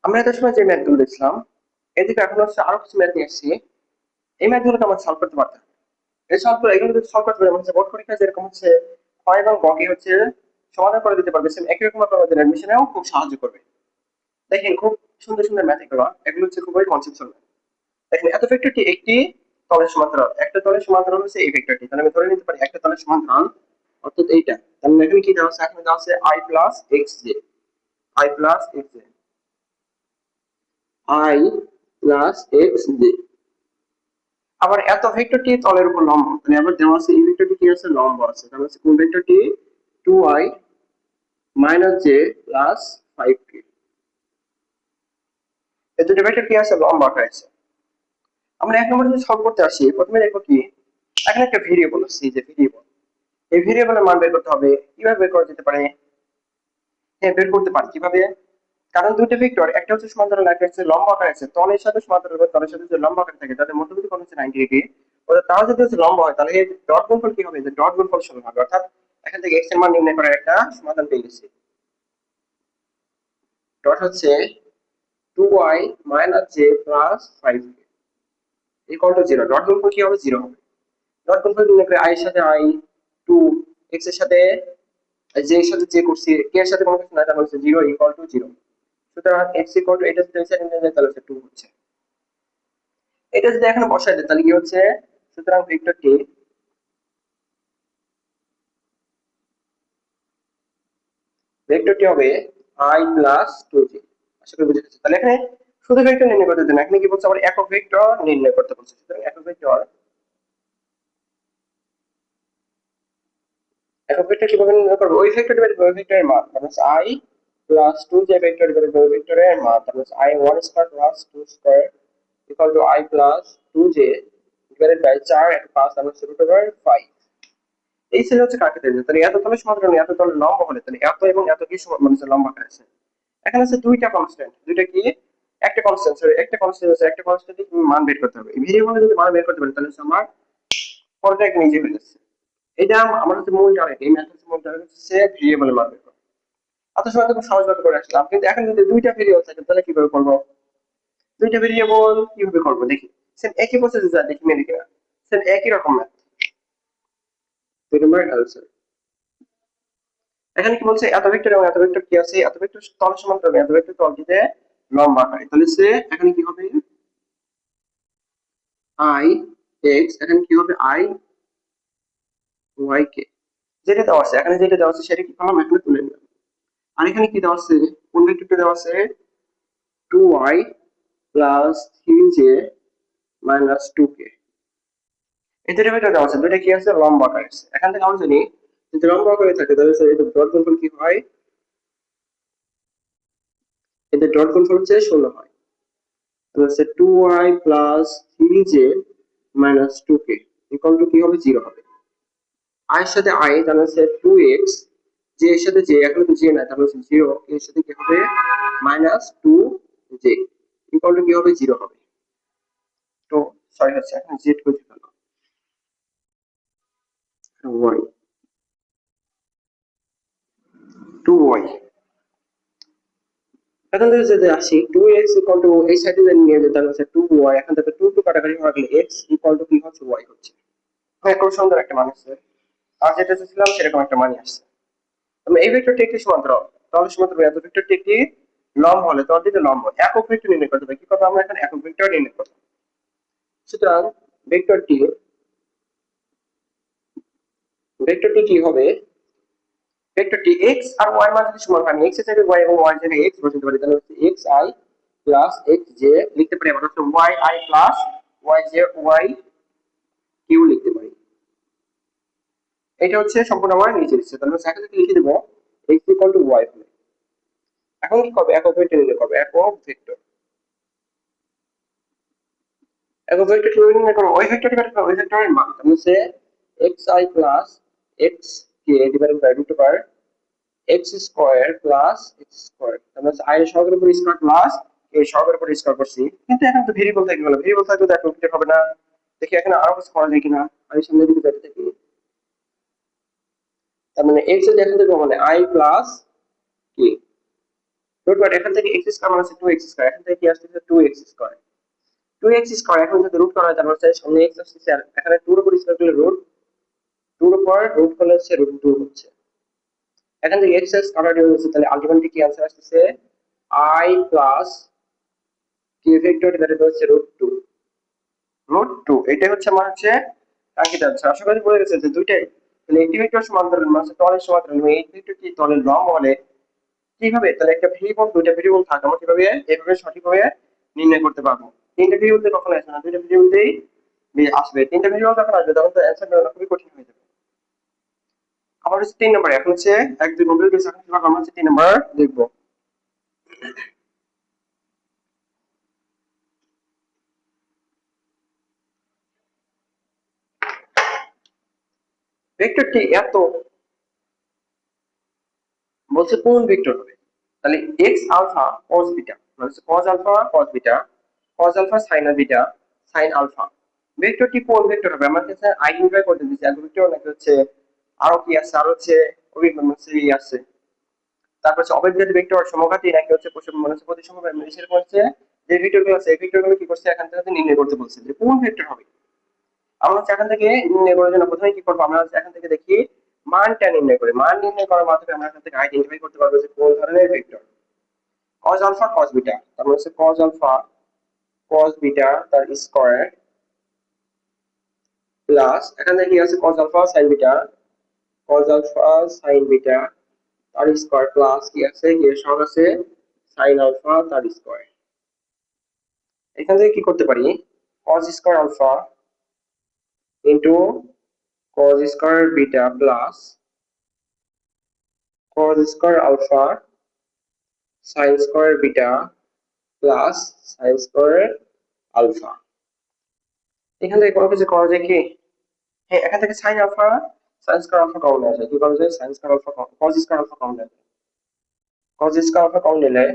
আমরা এত সময় যে ম্যাথ গুলো দেখছিলাম, এদিকে এখন হচ্ছে আরো কিছু ম্যাথ নিয়ে এসেছি। এই ম্যাথ গুলোকে আমরা সলভ করতে পারতাম। এই সলভ করে এগুলো যদি সলভ করতে পারি, হচ্ছে বোর্ড পরীক্ষা যেরকম হচ্ছে হয় এবং বকে হচ্ছে সমাধান করে দিতে পারবে, সেম একই রকম ভাবে আমাদের অ্যাডমিশনেও খুব সাহায্য করবে। দেখেন খুব সুন্দর সুন্দর ম্যাথ এগুলো, এগুলো হচ্ছে খুবই কনসেপচুয়াল। দেখেন এত ভেক্টরটি একটি তলের সমান্তরাল, একটা তলের সমান্তরাল হচ্ছে এই ভেক্টরটি, তাহলে আমি ধরে নিতে পারি একটা তলের সমান্তরাল অর্থাৎ এইটা। তাহলে এখানে কি দেওয়া আছে? এখানে দেওয়া আছে i plus x J, i plus x J, i plus x J. আবার এত ভেক্টরটি তলের উপর লম্ব, তাহলে আবার দেওয়া আছে এই ভেক্টরটি কি আছে? লম্ব আছে। তাহলে হচ্ছে কোন ভেক্টরটি? 2i minus J plus 5k। এই দুটো ভেক্টর কি আছে? লম্ব আকারে আছে। আমরা এক নম্বরে যদি সলভ করতে আসি, প্রথমে দেখো কি এখানে একটা ভেরিয়েবল আছে, এই যে ভেরিয়েবল, এই ভেরিয়েবলের মান বের করতে হবে। কিভাবে বের করা যেতে পারে? হ্যাঁ, বের করতে পারি কিভাবে। কারণ দুটো ভেক্টর, একটা হচ্ছে সমান্তরাল, একটা হচ্ছে লম্ব আকারে আছে। তলের সাথে সমান্তরাল বা তলের সাথে যে লম্ব আকারে থাকে তাদের মধ্যবর্তী কোণ হচ্ছে 90 ডিগ্রি। ওটা তাও যদি হচ্ছে লম্ব হয়, তাহলে এই ডট গুণফল কি হবে? যে ডট গুণফল সমান হবে। অর্থাৎ এখান থেকে x এর মান নির্ণয় করার একটা সমাধান পেয়ে গেছি। ডট হচ্ছে 2y minus j plus 5k equal to 0। Dot গুণফল কি হবে? 0 হবে। ডট গুণফল নির্ণয় করে i এর সাথে i, 2 x এর সাথে j এর সাথে j করছি, k এর সাথে কোনো কিছু না, তাহলে হচ্ছে 0 ইকুয়াল টু 0। সুতরাং x ইকুয়াল টু এটা যদি এই সাইডে নিয়ে যায় তাহলে হচ্ছে 2 হচ্ছে। এটা যদি এখানে বসাই দেয় তাহলে কি হচ্ছে? সুতরাং ভেক্টরটি হবে i প্লাস 2j। আশা করি বুঝে গেছে। তাহলে এখানে শুধু ভেক্টর নির্ণয় করতে দেন, এখানে কি বলছে? আবার একক ভেক্টর নির্ণয় করতে বলছে। সুতরাং একক ভেক্টর কিভাবে নির্ণয় করবো? ওই ভেক্টর ডিভাইডেড বাই ভেক্টরের মান, মানে i plus 2j vector divided by ভেক্টরের মান, তাহলে i 1 square plus 2 square equal to i plus 2j divided by 4 এবং 5 তাহলে রুট ওভার 5। এই ছিল হচ্ছে কাকে দেয়। তাহলে এত তলের সমান্তরাল এত তলের লম্ব হলে তাহলে এত এবং এত কি মানে লম্ব আকারে আছে। এখানে আছে দুইটা কনস্ট্যান্ট, দুইটা কি একটা কনস্ট্যান্ট, সরি একটা কনস্ট্যান্ট আছে, একটা কনস্ট্যান্টের মান বের করতে হবে। এই ভেরিয়েবলে যদি মান বের করতে পারি তাহলে আমার পরটা এক নিজে হয়ে যাচ্ছে। এটা আমার হচ্ছে মূল টার্গেট, এই ম্যাথ হচ্ছে মূল টার্গেট হচ্ছে সে ভেরিয়েবলের মান বের করা। এত সময় তো খুব সহজভাবে করে আসলাম, কিন্তু এখন যদি দুইটা ভেরিয়েবল থাকে তাহলে কিভাবে করবো? দুইটা ভেরিয়েবল কিভাবে করবো দেখি। সেম একই প্রসেসে যা দেখি মেনে কিনা, সেম একই রকম ম্যাথ। দুই নম্বর অ্যান্সার। এখানে কি বলছে? এত ভেক্টর এবং এত ভেক্টর কি আছে? এত ভেক্টর তল সমান্তরাল, এত ভেক্টর তল দিতে লম্ব আকারে। তাহলে সে এখানে কি হবে? i x, এখানে কি হবে? i y k। যেটা দেওয়া আছে এখানে, যেটা দেওয়া আছে সেটা কি করলাম? এখানে তুলে নিলাম। আর এখানে কি দেওয়া আছে? কোন ভেক্টরটা দেওয়া আছে? 2y plus 3j minus 2k। এই দুটো ভেক্টর দেওয়া আছে, দুটো কি আছে? লম্ব আকারে আছে। এখান থেকে আমরা জানি যদি লম্ব আকারে থাকে তাহলে এটা ডট গুণফল কি হয়? এদের ডট গুণফল হচ্ছে 16 হয়। তাহলে হচ্ছে 2y plus 3j minus 2k equal to কি হবে? 0 হবে। i এর সাথে i, তাহলে হচ্ছে 2x, j এর সাথে j, এখন তো j না, তাহলে হচ্ছে 0, এর সাথে কি হবে? মাইনাস 2j ইকুয়াল টু কি হবে? 0 হবে। তো সরি হচ্ছে এখানে z কোথায় গেল? y, 2y। এখন থেকে যদি আসি 2x ইকুয়াল টু এই সাইডে যদি নিয়ে যেতে তাহলে হচ্ছে 2y, এখান থেকে 2 2 কাটাকাটি হয়ে গেলে x ইকুয়াল টু কি হচ্ছে? y হচ্ছে। হ্যাঁ, খুব সুন্দর একটা মান আসছে। আর যেটা চেয়েছিলাম সেরকম একটা মানই আসছে। তবে এই ভেক্টরটি একটি সমান্তরাল, তাহলে সমান্তরাল এত ভেক্টরটি একটি লম্ব হলে তল দিকে লম্ব একক ভেক্টর নির্ণয় করতে হবে। কি কথা? আমরা এখানে একক ভেক্টর নির্ণয় করব। সুতরাং ভেক্টরটি ভেক্টরটি কি হবে? ভেক্টরটি x আর y মান যদি সমান হয়, আমি x এর জায়গায় y এবং y এর জায়গায় x বসাতে পারি, তাহলে হচ্ছে xi প্লাস xj লিখতে পারি। আবার হচ্ছে yi plus yj y q লিখতে পারি। এটা হচ্ছে সম্পূর্ণ আমার নিচে দিচ্ছে। তাহলে এখান থেকে লিখে দেবো x ইকুয়াল টু y হবে। এখন কি করবে? একক ভেক্টর নির্ণয় করবে। একক ভেক্টর কিভাবে নির্ণয় করবো? ওই ভেক্টরটি বের করবো, ওই ভেক্টরের মান, তাহলে হচ্ছে xi plus xk divided by root over x square plus x square, তাহলে হচ্ছে i এর সহগের উপর স্কয়ার প্লাস a সহগের উপর স্কয়ার করছি। কিন্তু এখন তো ভেরিয়েবল থেকে গেল, ভেরিয়েবল থাকলে তো একক ভেক্টর হবে না। দেখি এখানে আরো কিছু করা যায় কিনা। আমি সামনের দিকে যেতে থাকি। তার মানে x যদি এখান থেকে মানে i plus k, root over এখান থেকে এক্স স্কয়ার মানে হচ্ছে 2x স্কয়ার, এখান থেকে কি আসছে 2x স্কয়ার, 2x স্কয়ার এখন যদি রুট করা হয় তাহলে হচ্ছে সামনে x আসছে আর এখানে 2 এর উপর স্কয়ার করলে রুট 2 এর উপর রুট করলে হচ্ছে রুট 2 হচ্ছে। এখান থেকে x কাটাটি হচ্ছে, তাহলে আলটিমেটলি কি आंसर আসছে I প্লাস কি ভেক্টর ডিভাইডেড হচ্ছে √2 এটাই হচ্ছে আমার হচ্ছে কাঙ্ক্ষিত आंसर। আশা করি বুঝে গেছেন যে দুইটাই, তাহলে একটি ভেক্টর সমান্তরাল মানে তলের সমান্তরাল, এই ভেক্টরটি তলের লম্ব হলে কিভাবে, তাহলে একটা ভেরিয়েবল দুইটা ভেরিয়েবল থাকে আমরা কিভাবে এভাবে সঠিকভাবে নির্ণয় করতে পারবো। তিনটা ভেরিয়েবল দিয়ে কখনো আসবে না, দুইটা ভেরিয়েবল দিয়েই আসবে। তিনটা ভেরিয়েবল যখন আসবে তখন তো অ্যান্সার দেওয়া খুবই কঠিন হয়ে যাবে। আবার হচ্ছে 3 নম্বর, এখন হচ্ছে 1 2 নম্বরের কিছু এখন আমরা হচ্ছে 3 নম্বর দেখবো। ভেক্টরটি এত বলছে কোন ভেক্টর হবে, তাহলে x আলফা cos বিটা মানে cos alpha cos beta cos alpha sin beta sin alpha, ভেক্টরটি কোন ভেক্টর হবে আমার কাছে আইডেন্টিফাই করতে দিয়েছে। এক ভেক্টর নাকি হচ্ছে আরো কি আছে, আরো হচ্ছে অভিব্যক্তি আছে, তারপর হচ্ছে অবিভাজ্য ভেক্টর সমঘাতী নাকি হচ্ছে মানে হচ্ছে প্রতিসম সেরকম হচ্ছে যে ভেক্টরগুলো আছে এই ভেক্টরগুলো কি করছে এখান থেকে নির্ণয় করতে বলছে যে কোন ভেক্টর হবে। আমরা হচ্ছে এখান থেকে নির্ণয় করার জন্য প্রথমে কি করবো, আমরা হচ্ছে এখান থেকে দেখি মানটা নির্ণয় করি, মান নির্ণয় করার মাধ্যমে আমরা এখান থেকে আইডেন্টিফাই করতে পারবো যে কোন ধরনের vector. cos alpha cos beta তার মানে হচ্ছে cos আলফা cos বিটা তার স্কয়ার প্লাস এখান থেকে কি আছে cos alpha sin beta cos alpha sin beta তার স্কয়ার প্লাস কি আছে কি সহগ আছে sin আলফা তার স্কয়ার। এখান থেকে কি করতে পারি cos square alpha into cos square beta plus cos square alpha sin square beta plus sin square alpha. এখান থেকে কোনো কিছু করা যায় কি, হ্যাঁ এখান থেকে sin alpha sin square alpha common আসে, কি করা যায় sin square alpha cos square alpha common আসে, cos স্কয়ার আলফা কমন নিলে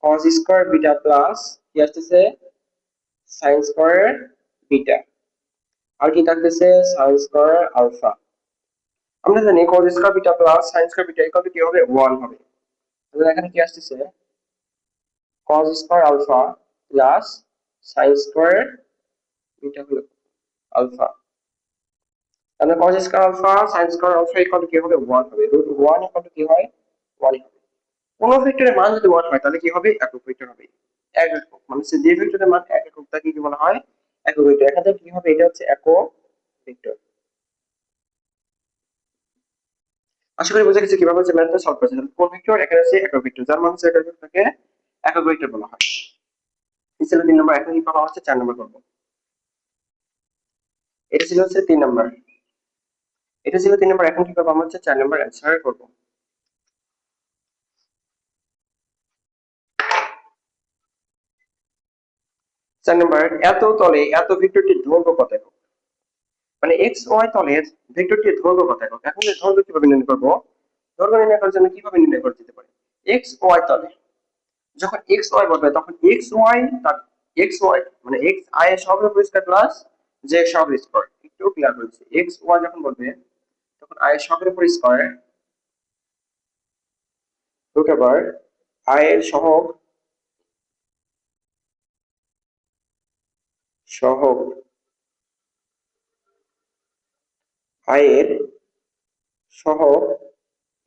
cos স্কয়ার বিটা প্লাস কি আসছে sin স্কয়ার বিটা আর কি থাকতেছে sin স্কয়ার আলফা। আমরা জানি cos square beta plus sin square beta equal to কি হবে 1 হবে, তাহলে এখানে কি আসছে cos square alpha plus sin square beta হলো আলফা, তাহলে cos square alpha sin square alpha equal to কি হবে 1 হবে, √1 ইকুয়াল টু কি হয় 1 হবে। কোন ভেক্টরের মান যদি 1 হয় তাহলে কি হবে একক ভেক্টর হবে, একক মানে যে ভেক্টরের মান একক তাকে কি বলা হয় একক ভেক্টর। এখানে কি হবে এটা হচ্ছে একক ভেক্টর। আশা করি বুঝে গেছে কিভাবে হচ্ছে ম্যাথটা সলভ করতে হবে। কোন ভেক্টর এখানে হচ্ছে একক ভেক্টর, যার মান হচ্ছে একক ভেক্টরকে একক ভেক্টর বলা হয়। এই ছিল 3 নম্বর, এখন কি করা হচ্ছে 4 নম্বর করব। এটা ছিল হচ্ছে 3 নম্বর, এটা ছিল 3 নম্বর, এখন কি করব আমরা হচ্ছে 4 নম্বর অ্যানসার করব। 4 নম্বর, এত তলে এত ভেক্টরটির দৈর্ঘ্য কত একক, মানে এক্স ওয়াই তলের ভেক্টরটির দৈর্ঘ্য কত একক। এখন এই দৈর্ঘ্য কিভাবে নির্ণয় করব, দৈর্ঘ্য নির্ণয় করার জন্য কিভাবে নির্ণয় করা যেতে পারে, এক্স ওয়াই তলে যখন এক্স ওয়াই বলবে তখন এক্স ওয়াই তার এক্স ওয়াই মানে এক্স আই এর সহগ স্কয়ার প্লাস জে এর সহগ স্কয়ার, একটু ক্লিয়ার হচ্ছে। এক্স ওয়াই যখন বলবে তখন আই এর সহগের উপর স্কয়ার রুট ওভার আই এর সহগ সহগ আই এর সহগ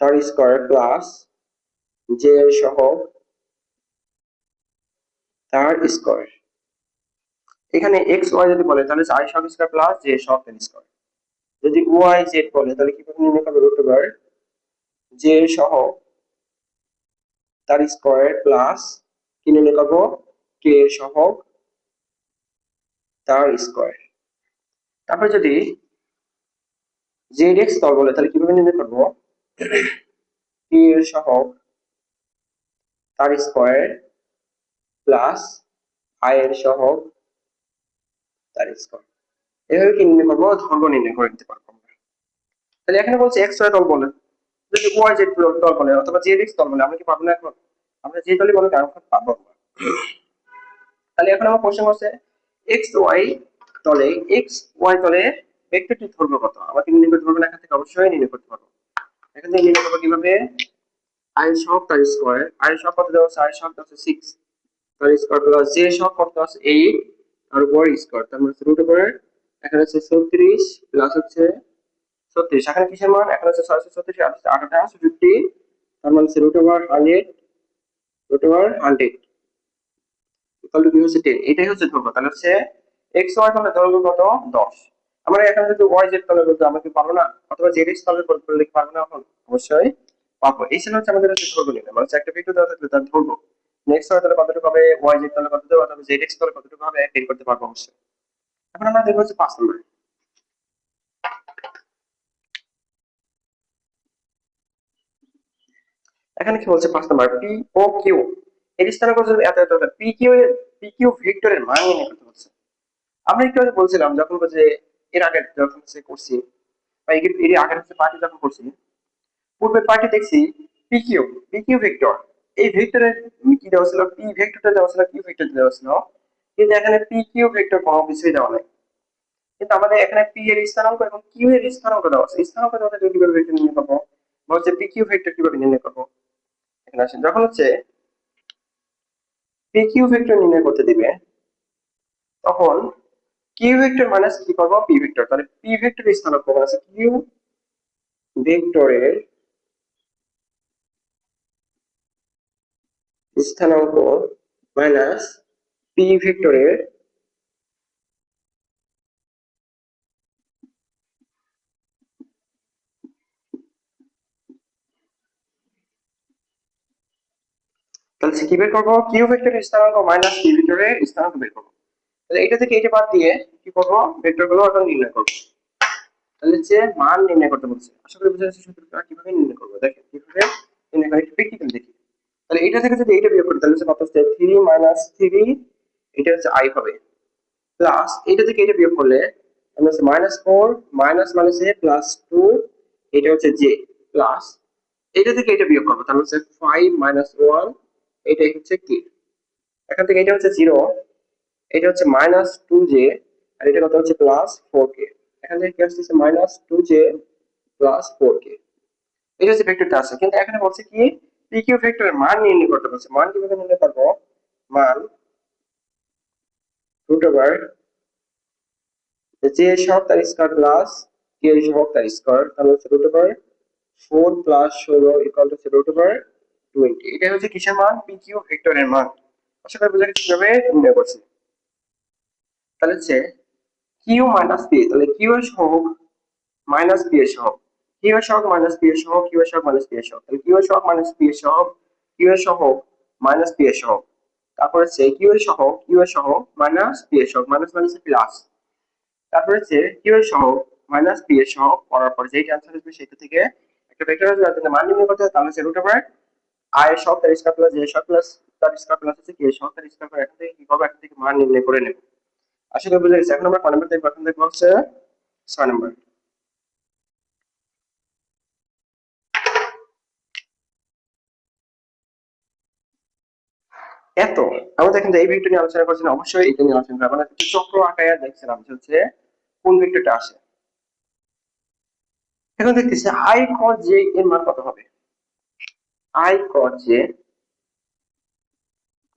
তার স্কয়ার প্লাস জে এর সহগ তার স্কয়ার। এখানে এক্স ওয়াই যদি বলে তাহলে আই সহগ স্কয়ার প্লাস জে সহগ তার স্কয়ার, যদি ওয়াই জেড বলে তাহলে কিভাবে নির্ণয় করবে রুট ওভার জে এর সহগ তার স্কয়ার প্লাস কি নির্ণয় করবো কে এর সহগ তার স্কয়ার। তারপর যদি জেড এক্স তল বলে তাহলে কিভাবে নির্ণয় করবো কে এর সহগ তার স্কয়ার প্লাস আই এর সহগ তার স্কয়ার। এভাবে কি নির্ণয় করবো দৈর্ঘ্য নির্ণয় করে নিতে পারবো আমরা। তাহলে এখানে বলছে এক্স ওয়াই তল বলে, যদি ওয়াই জেড তল বলে অথবা জেড এক্স তল বলে আমরা কি পাবো না, এখন আমরা যে তলই বলে এখন পাবো না। তাহলে এখন আমার কোশ্চেন হচ্ছে এক্স ওয়াই তলে এক্স ওয়াই তলে ভেক্টরটির দৈর্ঘ্য কত, আমাকে নির্ণয় করতে পারবো না, এখান থেকে অবশ্যই নির্ণয় করতে পারবো। এখান থেকে নির্ণয় করবো কিভাবে আই সহগ তার স্কয়ার, আই সহগ কত দেওয়া আছে, আই সহগ দেওয়া আছে 6 তার স্কয়ার প্লাস জে সহগ কত দেওয়া আছে 8 তার উপর স্কয়ার, তার মানে রুট ওভার এখানে হচ্ছে 36 প্লাস হচ্ছে 36, এখানে কিসের মান, এখানে হচ্ছে 636 আর হচ্ছে 8টা 50, তার মানে হচ্ছে root over 100, root over 100 equal to কি হচ্ছে 10। এটাই হচ্ছে দৈর্ঘ্য। তাহলে হচ্ছে x y তলে দৈর্ঘ্য কত 10। আমরা এখানে যদি y z তলে করতে আমরা কি পারবো না, অথবা z x তলে করতে লিখতে পারবো না, এখন অবশ্যই পাবো। এই ছিল হচ্ছে আমাদের হচ্ছে দৈর্ঘ্য নির্ণয়, মানে হচ্ছে একটা ভেক্টর দেওয়া থাকলে তার দৈর্ঘ্য নেক্সট y তলে কতটুকু হবে, y z তলে কতটুকু হবে, অথবা z x তলে কতটুকু হবে বের করতে পারবো অবশ্যই। এখন আমরা দেখবো হচ্ছে 5 নম্বর। এখানে কি বলছে 5 নম্বর, পি ও কিউ এর স্থানাঙ্ক যদি এত এত পি কিউ এর পি কিউ ভেক্টরের মান নির্ণয় করতে বলছে। আমরা একটু আগে বলছিলাম যখন যে এর আগে যখন সে করছি বা এর আগের হচ্ছে পার্টি যখন করছি, পূর্বের পার্টি দেখছি পিকিউ পিকিউ ভেক্টর, এই ভেক্টরের কি দেওয়া ছিল, পি ভেক্টরটা দেওয়া ছিল, কিউ ভেক্টর দেওয়া ছিল, কিন্তু এখানে পি কিউ ভেক্টর কোনো কিছুই দেওয়া নাই। কিন্তু আমাদের এখানে পি এর স্থানাঙ্ক এবং কিউ এর স্থানাঙ্ক দেওয়া আছে, স্থানাঙ্ক দেওয়া থাকলে কিভাবে ভেক্টর নির্ণয় করবো, বা হচ্ছে পি কিউ ভেক্টর কিভাবে নির্ণয় করবো। এখানে আসেন, যখন হচ্ছে পি কিউ ভেক্টর নির্ণয় করতে দিবে, তখন কিউ ভেক্টর মাইনাস কি করবো পি ভেক্টর, তাহলে পি ভেক্টরের স্থানাঙ্ক মানে আছে কিউ ভেক্টরের স্থানাঙ্ক মাইনাস পি ভেক্টরের তাহলে সে কি বের করবো, কিউ ভেক্টরের স্থানাঙ্ক মাইনাস পি ভেক্টরের স্থানাঙ্ক বের করবো। তাহলে এটা থেকে এটা বাদ দিয়ে কি করবো, ভেক্টর গুলো এখন নির্ণয় করবো। তাহলে যে মান নির্ণয় করতে বলছে, আশা করি বুঝা যাচ্ছে সূত্রটা কিভাবে নির্ণয় করবো। দেখেন কিভাবে নির্ণয় করে, একটু প্র্যাকটিক্যাল দেখি। তাহলে এটা থেকে যদি এটা বিয়োগ করি তাহলে হচ্ছে কত হচ্ছে 3 মাইনাস 3, এটা হচ্ছে আই হবে, প্লাস এটা থেকে এটা বিয়োগ করলে আমরা হচ্ছে -4 মাইনাস মাইনাস এ প্লাস 2, এটা হচ্ছে জে, প্লাস এটা থেকে এটা বিয়োগ করবো তাহলে হচ্ছে 5 মাইনাস 1, এটাই হচ্ছে কি, এখান থেকে এটা হচ্ছে 0, এটা হচ্ছে -2j, আর এটা কত হচ্ছে +4k, এখান থেকে কি আসছে -2j +4k, এটা হচ্ছে ভেক্টরটা আছে। কিন্তু এখানে বলছে কি পিকিউ ভেক্টরের মান নির্ণয় করতে বলছে। মান কিভাবে নির্ণয় করবো, মান রুট ওভার জে সহগ তার স্কয়ার প্লাস কে সহগ তার স্কয়ার, তাহলে হচ্ছে root over 4 plus 16 equal to হচ্ছে রুট ওভার 20। এটা হচ্ছে কিসের মান, পিকিউ ভেক্টরের মান। আশা করি বুঝা গেছে কিভাবে নির্ণয় করছি। তাহলে হচ্ছে কিউ মাইনাস পি, তাহলে কিউ এর সহগ মাইনাস পি এর সহগ, কিউ এর সহগ মাইনাস পি এর সহগ, কিউ এর সহগ মাইনাস পি এর সহগ, তাহলে কিউ এর সহগ মাইনাস পি এর সহগ, কিউ এর সহগ মাইনাস পি এর সহগ, তারপর হচ্ছে কিউ এর সহগ, কিউ এর সহগ মাইনাস পি এর সহগ, মাইনাস মাইনাস প্লাস, তারপর হচ্ছে কিউ এর সহগ মাইনাস পি এর সহগ করার পর যেই অ্যান্সার আসবে সেটা থেকে একটা ভেক্টর আসবে, যার মান নির্ণয় করতে হবে, তাহলে হচ্ছে রুট ওভার আই এর সহগ তার স্কয়ার প্লাস জে এর সহগ প্লাস তার স্কয়ার প্লাস হচ্ছে কে এর সহগ তার স্কয়ার করে, এখান থেকে কি করবো, এখান থেকে মান নির্ণয় করে নেব। আশা করি বুঝে গেছে। এখন আমরা 5 নম্বর দেখবো, এখন দেখবো হচ্ছে 6 নম্বর। এত আমাদের কিন্তু এই ভেক্টর নিয়ে আলোচনা করছেন, অবশ্যই এটা নিয়ে আলোচনা করবো, মানে চক্র আঁকায়া দেখছিলাম যে হচ্ছে কোন ভেক্টরটা আসে। এখন দেখতেছি আই cos j এর মান কত হবে, I cos j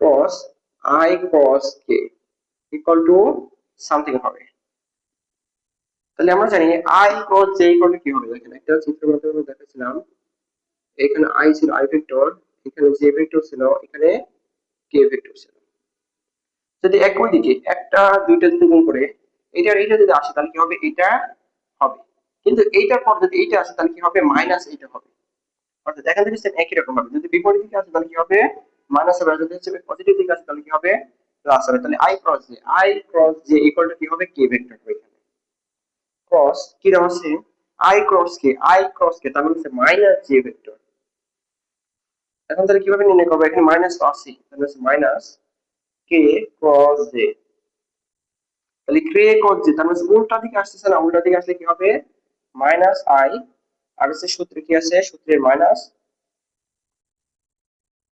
cos I cos k equal to something হবে। তাহলে আমরা জানি I cos j equal to কি হবে, দেখেন একটা চিত্র মাধ্যমে দেখাচ্ছিলাম, এখানে I ছিল I ভেক্টর, এখানে j ভেক্টর ছিল, এখানে k ভেক্টর ছিল। যদি একই দিকে একটা দুইটা যদি গুণ করে এটা আর এটা যদি আসে তাহলে কি হবে, এটা হবে, কিন্তু এইটার পর যদি এইটা আসে তাহলে কি হবে, মাইনাস এইটা হবে। অর্থাৎ এখান থেকে সেম একই রকম হবে, যদি বিপরীত দিকে আসে তাহলে কি হবে, মাইনাস হবে, আর যদি হচ্ছে পজিটিভ দিকে আসে তাহলে কি হবে, প্লাস হবে। তাহলে I cross j equal to কি হবে, k ভেক্টর হবে। ক্রস কি দেওয়া আছে, I ক্রস k তার মানে হচ্ছে মাইনাস j ভেক্টর। এখন তাহলে কিভাবে নির্ণয় করবো, এখানে মাইনাস তো আছে, তাহলে হচ্ছে মাইনাস k ক্রস j, তাহলে কে cos j তার মানে উল্টা দিকে আসতেছে না, উল্টা দিকে আসলে কি হবে, মাইনাস I, আর হচ্ছে সূত্রে কি আছে, সূত্রের মাইনাস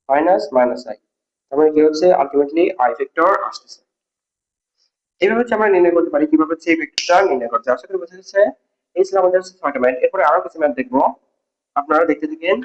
মাইনাস মাইনাস I, তার মানে কি হচ্ছে আলটিমেটলি I ভেক্টর আসতেছে। এইভাবে হচ্ছে আমরা নির্ণয় করতে পারি কিভাবে হচ্ছে এই ভেক্টরটা নির্ণয় করতে। আশা করি বোঝা যাচ্ছে। এই ছিল আমাদের 6টা ম্যাথ। এরপরে আরো কিছু ম্যাথ দেখবো, আপনারা দেখতে থাকেন।